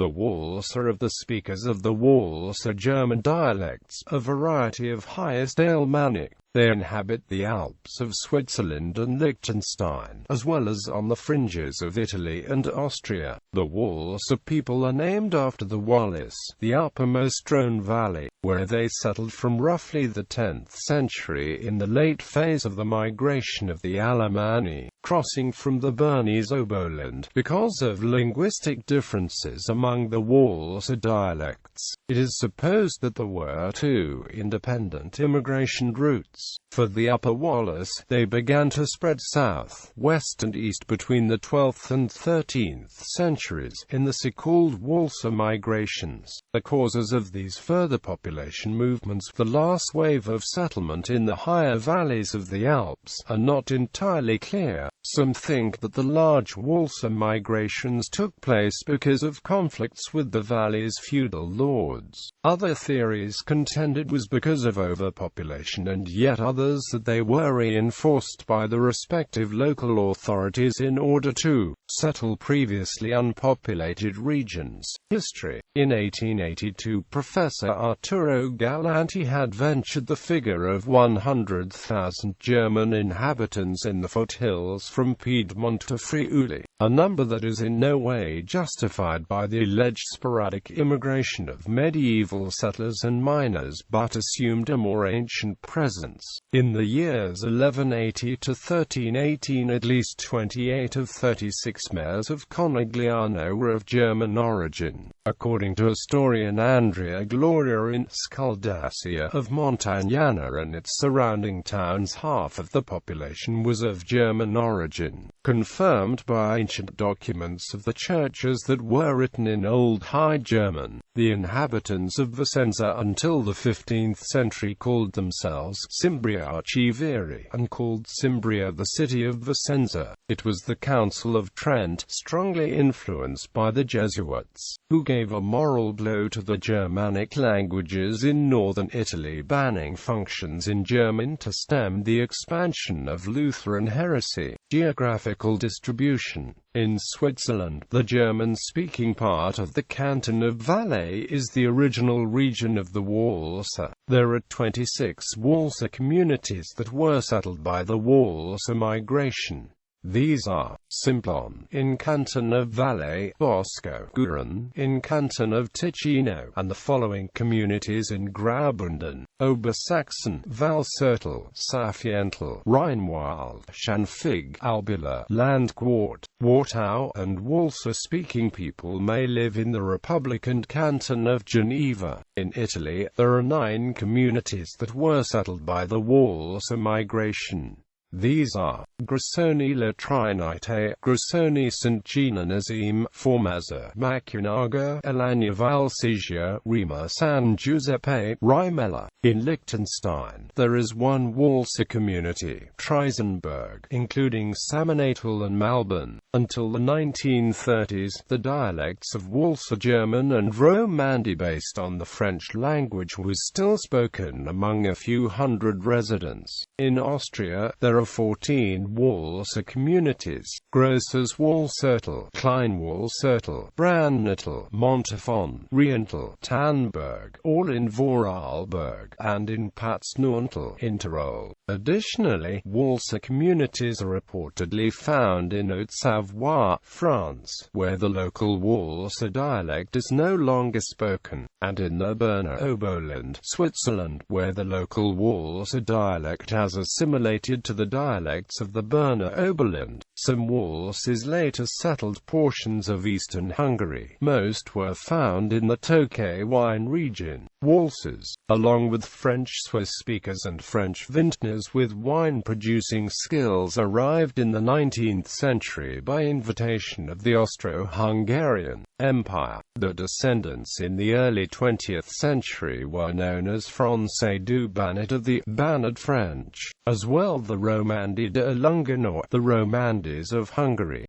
The Walser of the speakers of the Walser German dialects, a variety of Highest Alemannic. They inhabit the Alps of Switzerland and Liechtenstein, as well as on the fringes of Italy and Austria. The Walser people are named after the Wallis, the uppermost Rhône valley, where they settled from roughly the 10th century in the late phase of the migration of the Alamanni, crossing from the Bernese Oberland. Because of linguistic differences among the Walser dialects, it is supposed that there were two independent immigration routes. For the Upper Wallis, they began to spread south, west and east between the 12th and 13th centuries, in the so-called Walser migrations. The causes of these further population movements, the last wave of settlement in the higher valleys of the Alps, are not entirely clear. Some think that the large Walser migrations took place because of conflicts with the valley's feudal lords. Other theories contend it was because of overpopulation, and yet others that they were reinforced by the respective local authorities in order to settle previously unpopulated regions. History. In 1882, Professor Arturo Galanti had ventured the figure of 100,000 German inhabitants in the foothills from Piedmont to Friuli, a number that is in no way justified by the alleged sporadic immigration of medieval settlers and miners, but assumed a more ancient presence. In the years 1180 to 1318, at least 28 of 36 mayors of Conegliano were of German origin. According to historian Andrea Gloria in Scaldacia of Montagnana and its surrounding towns, half of the population was of German origin, confirmed by ancient documents of the churches that were written in Old High German. The inhabitants of Vicenza until the 15th century called themselves Cimbriaci and called Cimbria the city of Vicenza. It was the Council of Trent, strongly influenced by the Jesuits, who gave a moral blow to the Germanic languages in northern Italy, banning functions in German to stem the expansion of Lutheran heresy. Geographical distribution. In Switzerland, the German-speaking part of the canton of Valais is the original region of the Walser. There are 26 Walser communities that were settled by the Walser migration. These are Simplon in canton of Valais, Bosco Guren in canton of Ticino, and the following communities in Graubünden: Obersaxon, Valsertal, Safiental, Rheinwald, Schanfigg, Albula, Landquart, Wartau, and Walser-speaking people may live in the Republic and canton of Geneva. In Italy, there are 9 communities that were settled by the Walser migration. These are Grissoni Latrinite, Grissoni St. Genanazim, Formazza, Macunaga, Alagna Valsesia, Rima San Giuseppe, Rimella. In Liechtenstein, there is one Walser community, Triesenberg, including Samonatal and Malben. Until the 1930s, the dialects of Walser German and Romandi based on the French language was still spoken among a few hundred residents. In Austria, there are 14 Walser communities: Grosses Walsertal, Klein Walsertal, Brandnatal, Montafon, Riental, Tannberg, all in Vorarlberg, and in Patzneuntal, in Tyrol. Additionally, Walser communities are reportedly found in Haute-Savoie, France, where the local Walser dialect is no longer spoken, and in the Bernese Oberland, Switzerland, where the local Walser dialect has assimilated to the dialects of the Bernese Oberland. Some Walses later settled portions of eastern Hungary. Most were found in the Tokay wine region. Walses, along with French Swiss speakers and French vintners with wine-producing skills, arrived in the 19th century by invitation of the Austro-Hungarian Empire. Their descendants in the early 20th century were known as Français du Banat of the Banat French, as well the Romandi de Lungenau, the Romandis of Hungary.